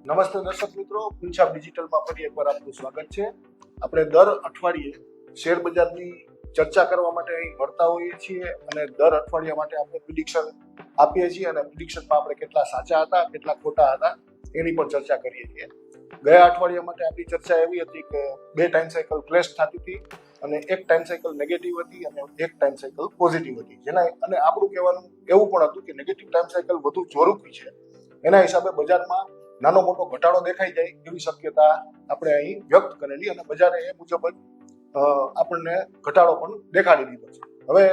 નમસ્તે દર્શક મિત્રો, પુંછાબ ડિજિટલમાં ફરી એકવાર આપનું સ્વાગત છે. આપણે દર અઠવાડિયે શેર બજારની ચર્ચા કરવા માટે અહીં મળતા હોઈએ છીએ અને દર અઠવાડિયા માટે આપણે પ્રિડિક્શન આપીએ છીએ અને પ્રિડિક્શનમાં આપણે કેટલા સાચા હતા, કેટલા ખોટા હતા એની પણ ચર્ચા કરીએ છીએ. ગયા અઠવાડિયા માટે આપણી ચર્ચા એવી હતી કે 2 ટાઈમ સાયકલ ક્રેશ થતી હતી અને એક ટાઈમ સાયકલ નેગેટિવ હતી અને એક ટાઈમ સાયકલ પોઝિટિવ હતી. જેના અને આપણું કહેવાનું એવું પણ હતું કે નેગેટિવ ટાઈમ સાયકલ વધુ જોરદાર છે, એના હિસાબે બજારમાં નાનો મોટો ઘટાડો દેખાઈ જાય એવી શક્યતા આપણે અહીં વ્યક્ત કરેલી અને બજારે એ મુજબ જ આપણને ઘટાડો પણ દેખાડી દીધો છે. હવે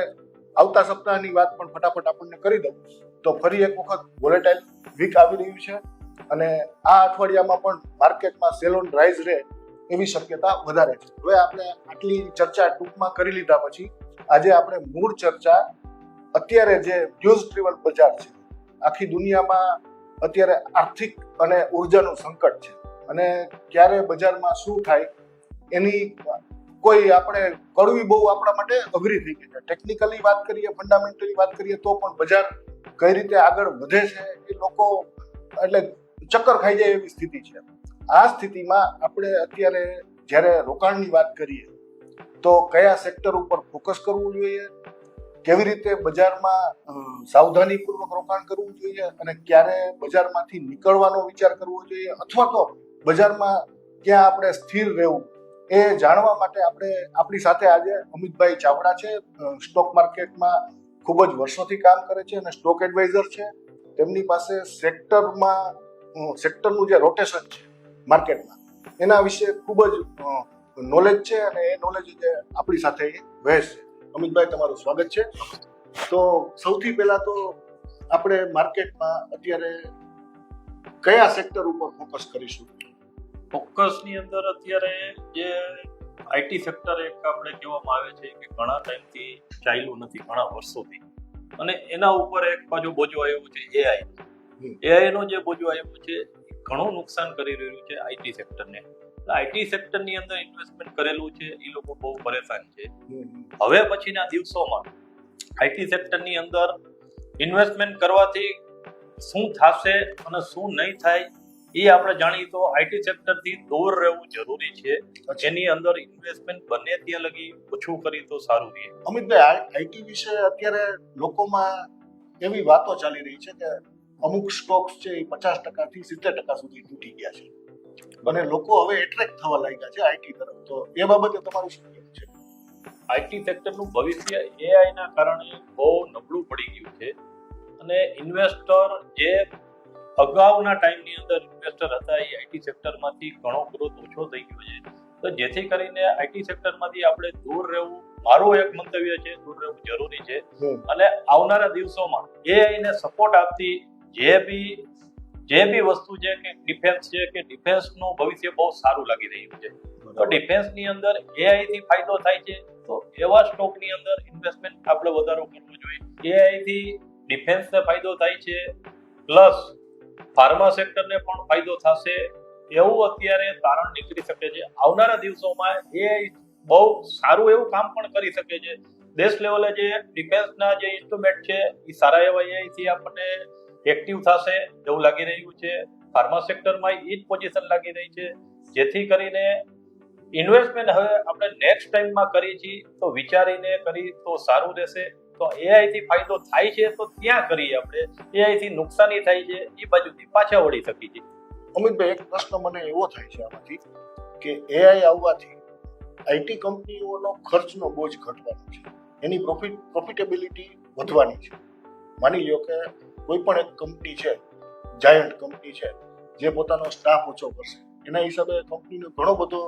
આવતા સપ્તાહની વાત પણ ફટાફટ આપણને કરી દઉં તો ફરી એક વખત વોલેટાઇલ વીક આવી રહ્યું છે અને આ અઠવાડિયામાં પણ માર્કેટમાં સેલ ઓન રાઇઝ રહે એવી શક્યતા વધારે છે. હવે આપણે આટલી ચર્ચા ટૂંકમાં કરી લીધા પછી આજે આપણે મૂળ ચર્ચા અત્યારે જે ન્યૂઝ ડ્રીવન બજાર છે, આખી દુનિયામાં અત્યારે આર્થિક અને ઉર્જાનું સંકટ છે અને ક્યારે બજારમાં શું થાય એની કોઈ આપણે કડવી બહુ આપણા માટે અઘરી થઈ ગઈ છે. ટેકનિકલી વાત કરીએ, ફંડામેન્ટલી વાત કરીએ તો પણ બજાર કઈ રીતે આગળ વધે છે એ લોકો એટલે ચક્કર ખાઈ જાય એવી સ્થિતિ છે. આ સ્થિતિમાં આપણે અત્યારે જ્યારે રોકાણની વાત કરીએ તો કયા સેક્ટર ઉપર ફોકસ કરવું જોઈએ, કેવી રીતે બજારમાં સાવધાનીપૂર્વક રોકાણ કરવું જોઈએ અને ક્યારે બજારમાંથી નીકળવાનો વિચાર કરવો જોઈએ અથવા તો બજારમાં ક્યાં આપણે સ્થિર રહેવું એ જાણવા માટે આપણી સાથે આજે અમિતભાઈ ચાવડા છે. સ્ટોક માર્કેટમાં ખૂબ જ વર્ષોથી કામ કરે છે અને સ્ટોક એડવાઇઝર છે. તેમની પાસે સેક્ટરનું જે રોટેશન છે માર્કેટમાં એના વિશે ખૂબ જ નોલેજ છે અને એ નોલેજ આપણી સાથે વહેંચશે. અમિતભાઈ, તમારું સ્વાગત છે. તો સૌથી પહેલા તો આપણે માર્કેટમાં અત્યારે કયા સેક્ટર ઉપર ફોકસ કરીશું? ફોકસની અંદર અત્યારે જે આઈટી સેક્ટર એક આપણે કહેવામાં આવે છે કે ઘણા ટાઈમથી ચાલ્યું નથી, ઘણા વર્ષોથી, અને એના ઉપર એક બાજુ બોજો આવ્યો છે એઆઈ નો જે બોજો આવ્યો છે ઘણું નુકસાન કરી રહ્યું છે આઈટી સેક્ટરને. આઈટી સેક્ટરની અંદર ઇન્વેસ્ટમેન્ટ કરેલું છે એ લોકો બહુ પરેશાન છે. હવે પછીના દિવસોમાં આઈટી સેક્ટરની અંદર ઇન્વેસ્ટમેન્ટ કરવાથી શું થશે અને શું નહીં થાય એ આપણે જાણીએ તો આઈટી સેક્ટરથી દૂર રહેવું જરૂરી છે. એની અંદર ઇન્વેસ્ટમેન્ટ બને ત્યાં લગી ઓછું કરી તો સારું રહે. અમિતભાઈ, આઈટી વિશે અત્યારે લોકોમાં એવી વાતો ચાલી રહી છે કે અમુક સ્ટોક્સ છે એ 50% થી 70% સુધી તૂટી ગયા છે અને લોકો હવે એટ્રેક્ટ થવા લાગ્યા છે આઈટી તરફ. તો એ બાબતે તમારું શું કહેવું છે? આઈટી સેક્ટરનું ભવિષ્ય એઆઈના કારણે બહુ નબળું પડી ગયું છે અને ઇન્વેસ્ટર જે અગાઉના ટાઈમની અંદર ઇન્વેસ્ટર હતા એ આઈટી સેક્ટરમાંથી ઘણો ગ્રોથ ઓછો થઈ ગયો છે. તો જેથી કરીને આઈટી સેક્ટરમાંથી આપણે દૂર રહેવું, મારું એક મંતવ્ય છે, દૂર રહેવું જરૂરી છે. અને આવનારા દિવસોમાં એઆઈને સપોર્ટ આપતી જે બી વસ્તુ છે કે ડિફેન્સ છે કે ડિફેન્સનું ભવિષ્ય બહુ સારું લાગી રહ્યું છે. તો ડિફેન્સની અંદર એઆઈથી ફાયદો થાય છે તો એવા સ્ટોકની અંદર ઇન્વેસ્ટમેન્ટ આપણે વધારો કરવો જોઈએ. એઆઈથી ડિફેન્સને ફાયદો થાય છે, પ્લસ ફાર્મા સેક્ટરને પણ ફાયદો થશે એવું અત્યારે તારણ નીકળી શકે છે. આવનારા દિવસોમાં એઆઈ બહુ સારું એવું કામ પણ કરી શકે છે. દેશ લેવલે જે ડિફેન્સના જે ઇન્સ્ટ્રુમેન્ટ છે એ સારા એવા એઆઈથી આપણને એક્ટિવ થશે એવું લાગી રહ્યું છે. ફાર્મા સેક્ટરમાં એ જ પોઝિશન લાગી રહી છે. જેથી કરીને ઇન્વેસ્ટમેન્ટ હવે આપણે નેક્સ્ટ ટાઈમમાં કરી છીએ તો વિચારીને કરી તો સારું રહેશે. તો એઆઈથી ફાયદો થાય છે તો ત્યાં કરીએ આપણે, એઆઈથી નુકસાની થાય છે એ બાજુથી પાછા વળી શકી છે. અમિતભાઈ, એક પ્રશ્ન મને એવો થાય છે આમાંથી કે એઆઈ આવવાથી આઈટી કંપનીઓનો ખર્ચનો બોજ ઘટવાનો છે, એની પ્રોફિટેબિલિટી વધવાની છે. માની લો કે કોઈ પણ એક કંપની છે, જાયન્ટ કંપની છે, જે પોતાનો સ્ટાફ ઓછો કરશે એના હિસાબે કંપનીનો ઘણો બધો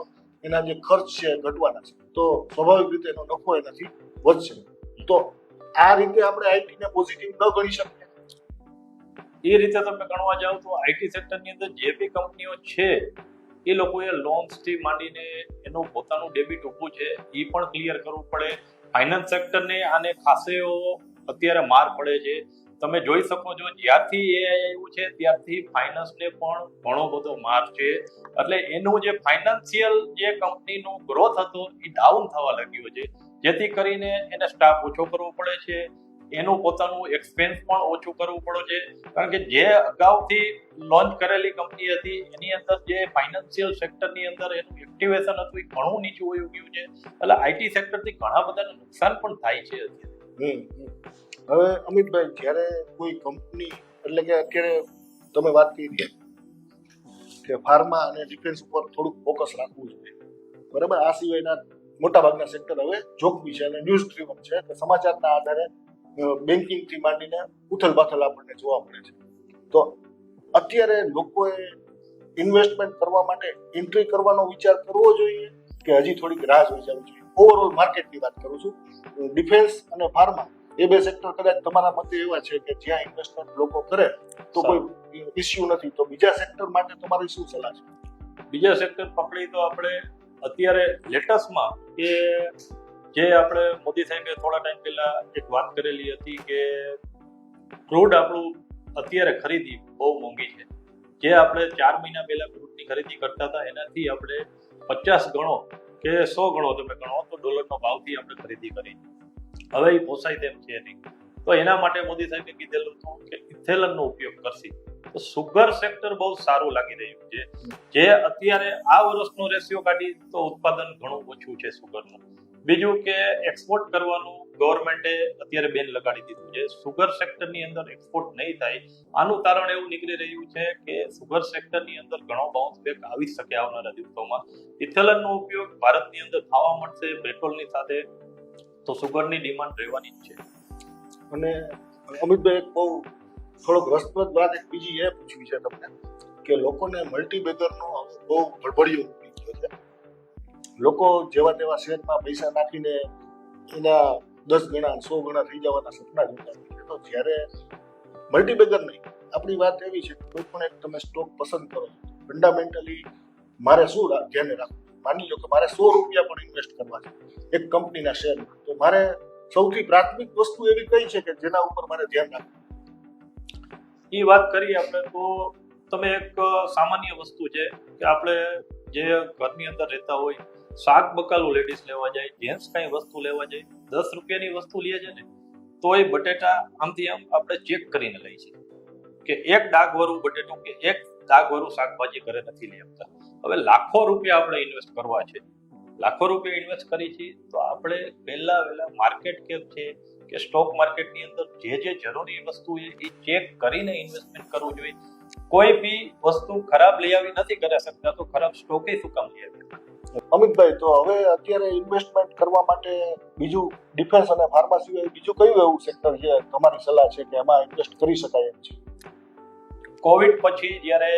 એના જે ખર્ચ છે ઘટવાના છે. તો સ્વાભાવિક રીતે એનો નફો એનાથી વધશે. તો આ રીતે આપણે આઈટીને પોઝિટિવ ન ગણી શકીએ. એ રીતે તમે ગણવા જાઓ તો આઈટી સેક્ટરની અંદર જે બી કંપનીઓ છે એ લોકોએ લોન્સથી માંડીને એનું પોતાનું ડેબિટ ઊભું છે એ પણ ક્લિયર કરવું પડે. ફાઇનાન્સ સેક્ટરને આને ખાસો એવો અત્યારે માર પડે છે. તમે જોઈ શકો છો જ્યારથી એ આવ્યું છે ત્યારથી ફાઇનાન્સને પણ ઘણો બધો માર છે. એટલે એનું જે ફાઇનાન્શિયલ જે કંપનીનો ગ્રોથ હતો એ ડાઉન થવા લાગ્યો છે. જેથી કરીને એને સ્ટાફ ઓછો કરવો પડે છે. એનું પોતાનું એક્સપેન્સ પણ ઓછું કરવું પડે છે, કારણ કે જે અગાઉથી લોન્ચ કરેલી કંપની હતી એની અંદર જે ફાઇનાન્શિયલ સેક્ટરની અંદર એનું એક્ટિવેશન હતું એ ઘણું નીચું વયું ગયું છે, એટલે આઈટી સેક્ટરથી ઘણા બધાને નુકસાન પણ થાય છે અત્યારે. હવે અમિતભાઈ, જ્યારે કોઈ કંપની, એટલે કે અત્યારે તમે વાત કરી કે ફાર્મા અને ડિફેન્સ ઉપર થોડુંક ફોકસ રાખવું જોઈએ, બરાબર, આ સિવાયના મોટાભાગના સેક્ટર હવે જોખમી છે અને ન્યૂઝ ડ્રીવન છે, કે સમાચારના આધારે બેન્કિંગથી માંડીને ઉથલ-પાથલ આપણને જોવા મળે છે. તો અત્યારે લોકોએ ઇન્વેસ્ટમેન્ટ કરવા માટે એન્ટ્રી કરવાનો વિચાર કરવો જોઈએ કે હજી થોડીક રાહ જોઈ જવી જોઈએ? ઓવરઓલ માર્કેટની વાત કરું છું. ડિફેન્સ અને ફાર્મા એ બે સેક્ટર કદાચ તમારા મતે એવા છે કે જ્યાં ઇન્વેસ્ટમેન્ટ લોકો કરે તો કોઈ ઇસ્યુ નથી, તો બીજા સેક્ટર માટે તમારી શું સલાહ છે? બીજા સેક્ટર પકડી તો આપણે અત્યારે લેટેસ્ટમાં કે જે આપણે મોદી સાહેબે થોડા ટાઈમ પહેલા એક વાત કરેલી હતી કે ક્રૂડ આપણું અત્યારે ખરીદી બહુ મોંઘી છે. જે આપણે 4 મહિના પહેલા ક્રૂડની ખરીદી કરતા હતા એનાથી આપણે 50 ગણો કે 100 ગણો તમે ગણો તો ડોલરનો ભાવથી આપણે ખરીદી કરી. હવે એ પોસાય તેમ છે નહીં, તો એના માટે મોદી સાહેબે કીધેલું હતું કે ઇથેનોલનો ઉપયોગ કરશે. તો સુગર સેક્ટર બહુ સારું લાગી રહ્યું છે, જે અત્યારે આ વર્ષનો રેશિયો કાઢી તો ઉત્પાદન ઘણું ઓછું છે સુગરનું. બીજું કે એક્સપોર્ટ કરવાનું ગવર્મેન્ટે અત્યારે બેન લગાડી દીધું છે, સુગર સેક્ટરની અંદર એક્સપોર્ટ નહીં થાય. આનું તારણ એવું નીકળી રહ્યું છે કે સુગર સેક્ટરની અંદર ઘણો બાઉન્સ બેક આવી શકે આવનારા દિવસોમાં. ઇથેનોલનો ઉપયોગ ભારતની અંદર થવા મળશે પેટ્રોલની સાથે, તો સુગરની ડિમાન્ડ રહેવાની જ છે. અને અમિતભાઈ, એક બહુ થોડોક રસપ્રદ વાત એક બીજી એ પૂછવી છે તમને કે લોકોને મલ્ટીબેગરનો બહુ ભળભળિયો ઉઠી ગયો છે. લોકો જેવા તેવા શેરમાં પૈસા નાખીને એના 10 ગણા 100 ગણા થઈ જવાના સપના જોતા હોય છે. તો જ્યારે મલ્ટીબેગર નહીં, આપણી વાત એવી છે કે કોઈ પણ એક તમે સ્ટોક પસંદ કરો, ફંડામેન્ટલી મારે શું ધ્યાને રાખવું? માની લો કે મારે 100 રૂપિયા પણ ઇન્વેસ્ટ કરવા છે એક કંપનીના શેરમાં, તો મારે સૌથી પ્રાથમિક વસ્તુ એવી કઈ છે કે જેના ઉપર મારે ધ્યાન રાખવું? એ વાત કરીએ આપણે તો તમે એક સામાન્ય વસ્તુ છે કે આપણે જે ઘરની અંદર રહેતા હોય, શાક બકાલું લેડીઝ લેવા જાય, જેન્ટ્સ કાંઈ વસ્તુ લેવા જાય, 10 રૂપિયાની વસ્તુ લે છે ને તો એ બટેટા આમથી આમ આપણે ચેક કરીને લઈએ છીએ કે એક ડાઘવાળું બટેટું કે એક ડાઘવાળું શાકભાજી ઘરે નથી લઈ આવતા. હવે લાખો રૂપિયા આપણે ઇન્વેસ્ટ કરવા છે, લાખો રૂપિયા ઇન્વેસ્ટ કરી છીએ, તો આપણે વહેલા માર્કેટ કેપ છે કે સ્ટોક માર્કેટની અંદર જે જરૂરી વસ્તુ છે એ ચેક કરીને ઇન્વેસ્ટમેન્ટ કરવું જોઈએ. કોઈ બી વસ્તુ ખરાબ લઈ આવી નથી કરી શકતા, તો ખરાબ સ્ટોકે શું કામ લઈ આવી? અમિતભાઈ, તો હવે અત્યારે ઇન્વેસ્ટમેન્ટ કરવા માટે બીજું ડિફેન્સ અને ફાર્મા સિવાય બીજું કયું એવું સેક્ટર છે તમારી સલાહ છે કે એમાં ઇન્વેસ્ટ કરી શકાય એમ છે? કોવિડ પછી જ્યારે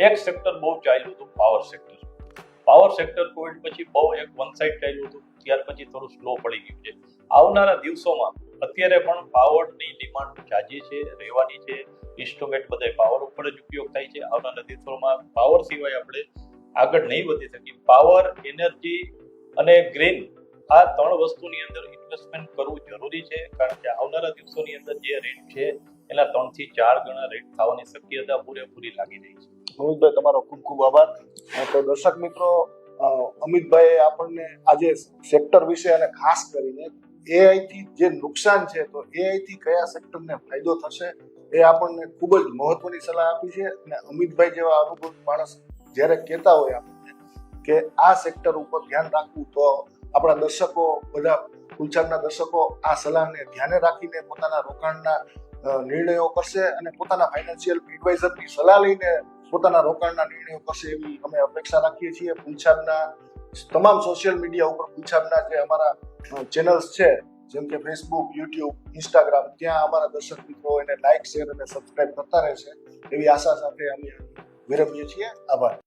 એક સેક્ટર બહુ ચાલ્યું હતું, power sector. Power sector Covid પછી બહુ એક વન સાઇડ ચાલ્યું હતું, ત્યાર પછી થોડું સ્લો પડી ગયું છે. આવનારા દિવસોમાં અત્યારે પણ પાવરની ડિમાન્ડ જાજી છે, રહેવાની છે. ઇન્સ્ટ્રુમેન્ટ બધા પાવર ઉપર જ ઉપયોગ થાય છે. આવનારા દિવસોમાં પાવર સિવાય આપણે આગળ નહીં વધી શકીએ. પાવર, એનર્જી અને ગ્રીન, આ 3 વસ્તુની અંદર ઇન્વેસ્ટમેન્ટ કરવું જરૂરી છે, કારણ કે આવનારા દિવસોની અંદર જે રેટ છે એના 3 થી 4 ગણા રેટ થવાની શક્યતા પૂરેપૂરી લાગી રહી છે. અમિતભાઈ, તમારો ખૂબ ખૂબ આભાર. તો દર્શક મિત્રો, અમિતભાઈએ આપણને આજે સેક્ટર વિશે અને ખાસ કરીને એઆઈ થી જે નુકસાન છે, તો એઆઈ થી કયા સેક્ટરને ફાયદો થશે એ આપણને ખૂબ જ મહત્વની સલાહ આપી છે. અને અમિતભાઈ જેવા અનુભવી માણસ જ્યારે કહેતા હોય આપણને કે આ સેક્ટર ઉપર ધ્યાન રાખવું, તો આપણા દર્શકો, બધા ફૂલછાપના દર્શકો આ સલાહને ધ્યાને રાખીને પોતાના રોકાણના નિર્ણયો કરશે અને પોતાના ફાઇનાન્શિયલ એડવાઇઝરની સલાહ લઈને પોતાના રોકાણના નિર્ણયો કરશે એવી અમે અપેક્ષા રાખીએ છીએ. ફૂલછાપના તમામ સોશિયલ મીડિયા ઉપર ફૂલછાપના જે અમારા ચેનલ્સ છે, જેમ કે ફેસબુક, યુટ્યુબ, ઇન્સ્ટાગ્રામ, ત્યાં અમારા દર્શક મિત્રો એને લાઇક, શેર અને સબસ્ક્રાઇબ કરતા રહેશે એવી આશા સાથે અમે વિરમીએ છીએ. આભાર.